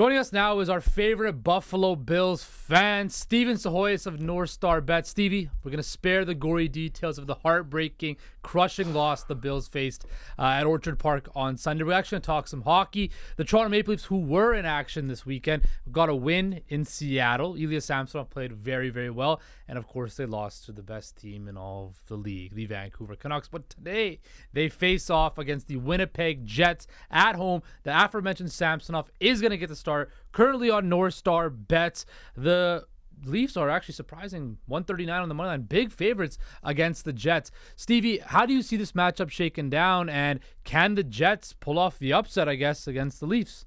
Joining us now is our favorite Buffalo Bills fan, Psihogios of NorthStar Bets. Stevie, we're going to spare the gory details of the heartbreaking, crushing loss the Bills faced at Orchard Park on Sunday. We're actually going to talk some hockey. The Toronto Maple Leafs, who were in action this weekend, got a win in Seattle. Ilya Samsonov played very, very well. And, of course, they lost to the best team in all of the league, the Vancouver Canucks. But today, they face off against the Winnipeg Jets at home. The aforementioned Samsonov is going to get the start. Currently on NorthStar Bets, the Leafs are actually surprising 139 on the money line. Big favorites against the Jets. Stevie, how do you see this matchup shaken down? And can the Jets pull off the upset, I guess, against the Leafs?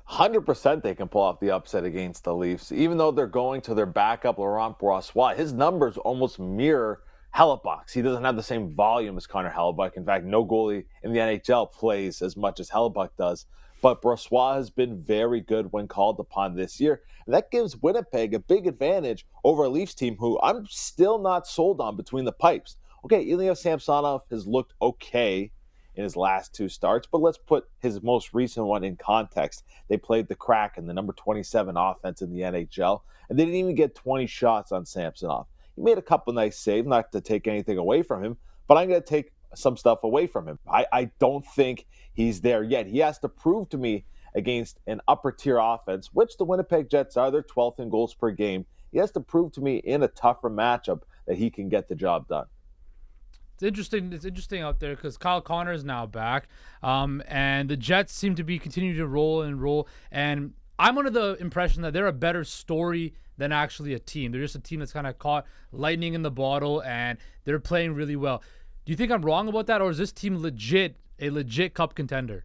100% they can pull off the upset against the Leafs. Even though they're going to their backup, Laurent Brossoit, his numbers almost mirror Hellebuck's. He doesn't have the same volume as Connor Hellebuyck. In fact, no goalie in the NHL plays as much as Hellebuyck does. But Brossoit has been very good when called upon this year. And that gives Winnipeg a big advantage over a Leafs team who I'm still not sold on between the pipes. Okay, Ilya Samsonov has looked okay in his last two starts, but let's put his most recent one in context. They played the Kraken, the number 27 offense in the NHL, and they didn't even get 20 shots on Samsonov. He made a couple nice saves, not to take anything away from him, but I'm going to take some stuff away from him. I don't think he's there yet. He has to prove to me against an upper-tier offense, which the Winnipeg Jets are. They're 12th in goals per game. He has to prove to me in a tougher matchup that he can get the job done. It's interesting out there because Kyle Connor is now back, and the Jets seem to be continuing to roll. And I'm under the impression that they're a better story than actually a team. They're just a team that's kind of caught lightning in the bottle, and they're playing really well. Do you think I'm wrong about that, or is this team a legit cup contender?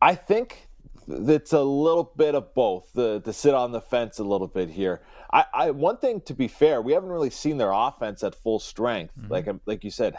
I think it's a little bit of both, to sit on the fence a little bit here. One thing, to be fair, we haven't really seen their offense at full strength. Mm-hmm. Like you said,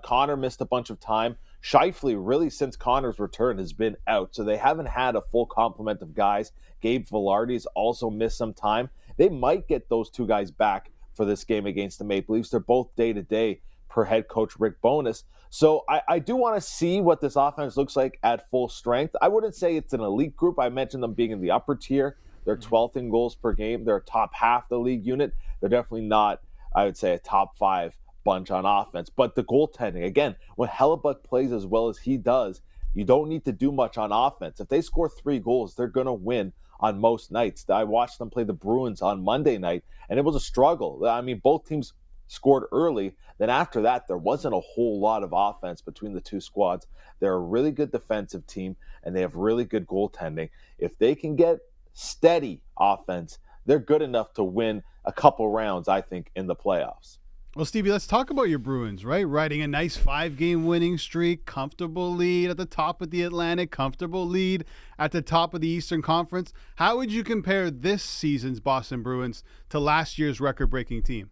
Connor missed a bunch of time. Scheifele, really, since Connor's return, has been out, so they haven't had a full complement of guys. Gabe Vilardi's also missed some time. They might get those two guys back for this game against the Maple Leafs. They're both day-to-day per head coach Rick Bowness. So I do want to see what this offense looks like at full strength. I wouldn't say it's an elite group. I mentioned them being in the upper tier. They're 12th in goals per game. They're top half the league unit. They're definitely not, I would say, a top five bunch on offense. But the goaltending, again, when Hellebuyck plays as well as he does, you don't need to do much on offense. If they score 3 goals, they're going to win on most nights. I watched them play the Bruins on Monday night, and it was a struggle. I mean, both teams scored early. Then after that, there wasn't a whole lot of offense between the two squads. They're a really good defensive team, and they have really good goaltending. If they can get steady offense, they're good enough to win a couple rounds, I think, in the playoffs. Well, Stevie, let's talk about your Bruins, right? Riding a nice 5-game winning streak, comfortable lead at the top of the Atlantic, comfortable lead at the top of the Eastern Conference. How would you compare this season's Boston Bruins to last year's record-breaking team?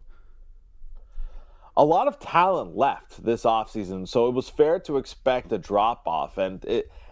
A lot of talent left this offseason, so it was fair to expect a drop-off. And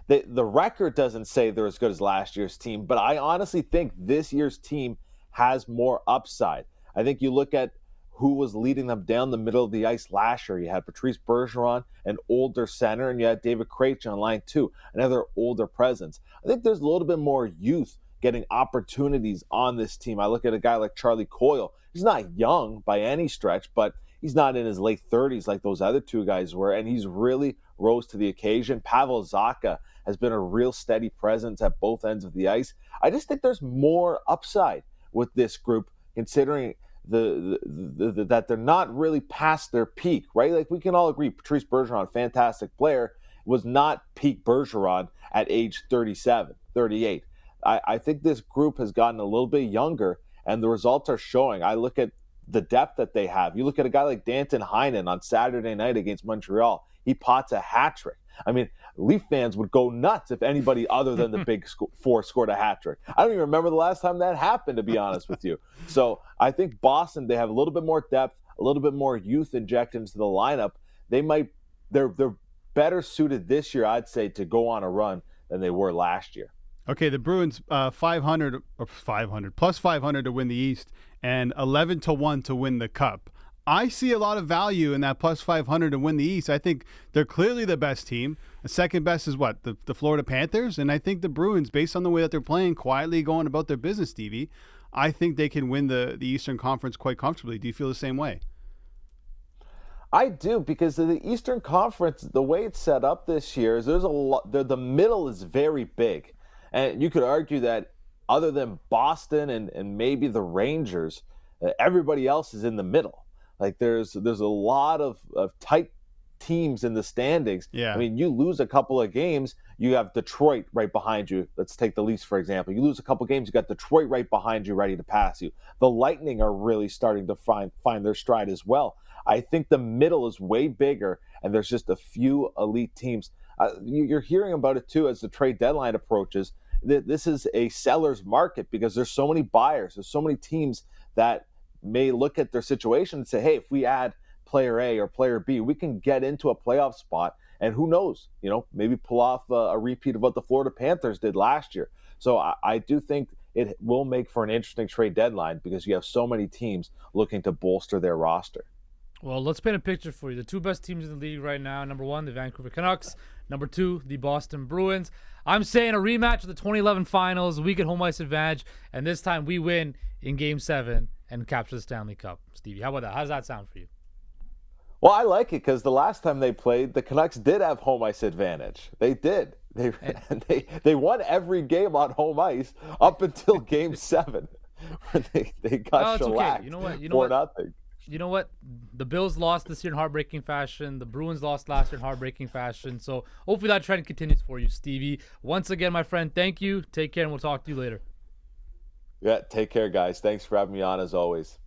the record doesn't say they're as good as last year's team, but I honestly think this year's team has more upside. I think you look at who was leading them down the middle of the ice last year. You had Patrice Bergeron, an older center, and you had David Krejci on line 2, another older presence. I think there's a little bit more youth getting opportunities on this team. I look at a guy like Charlie Coyle. He's not young by any stretch, but he's not in his late 30s like those other two guys were, and he's really rose to the occasion. Pavel Zacha has been a real steady presence at both ends of the ice. I just think there's more upside with this group, considering that they're not really past their peak, right? Like, we can all agree, Patrice Bergeron, fantastic player, was not peak Bergeron at age 37, 38. I think this group has gotten a little bit younger, and the results are showing. I look at the depth that they have. You look at a guy like Danton Heinen on Saturday night against Montreal. He pots a hat trick. I mean, Leaf fans would go nuts if anybody other than the big four scored a hat trick. I don't even remember the last time that happened, to be honest with you. So I think Boston, they have a little bit more depth, a little bit more youth injected into the lineup. They're better suited this year, I'd say, to go on a run than they were last year. Okay, the Bruins 500 plus 500 to win the East and 11-1 to win the Cup. I see a lot of value in that plus 500 to win the East. I think they're clearly the best team. The second best is what? The Florida Panthers? And I think the Bruins, based on the way that they're playing, quietly going about their business, Stevie, I think they can win the Eastern Conference quite comfortably. Do you feel the same way? I do, because the Eastern Conference, the way it's set up this year is there's a lot. The middle is very big, and you could argue that other than Boston and maybe the Rangers, everybody else is in the middle. Like there's a lot of tight teams in the standings. Yeah. I mean, you lose a couple of games, you have Detroit right behind you. Let's take the Leafs, for example. You lose a couple games, you got Detroit right behind you, ready to pass you. The Lightning are really starting to find their stride as well. I think the middle is way bigger, and there's just a few elite teams. You're hearing about it, too, as the trade deadline approaches. This is a seller's market because there's so many buyers. There's so many teams that may look at their situation and say, hey, if we add player A or player B, we can get into a playoff spot. And who knows, maybe pull off a repeat of what the Florida Panthers did last year. So I do think it will make for an interesting trade deadline because you have so many teams looking to bolster their roster. Well, let's paint a picture for you. The two best teams in the league right now, number one, the Vancouver Canucks. Number two, the Boston Bruins. I'm saying a rematch of the 2011 finals. We get home ice advantage, and this time we win in Game 7 and capture the Stanley Cup. Stevie, how about that? How does that sound for you? Well, I like it because the last time they played, the Canucks did have home ice advantage. They did. They won every game on home ice up until Game 7, where they got shellacked. Okay. You know what? 4-0. You know what? The Bills lost this year in heartbreaking fashion. The Bruins lost last year in heartbreaking fashion. So hopefully that trend continues for you, Stevie. Once again, my friend, thank you. Take care, and we'll talk to you later. Yeah, take care, guys. Thanks for having me on, as always.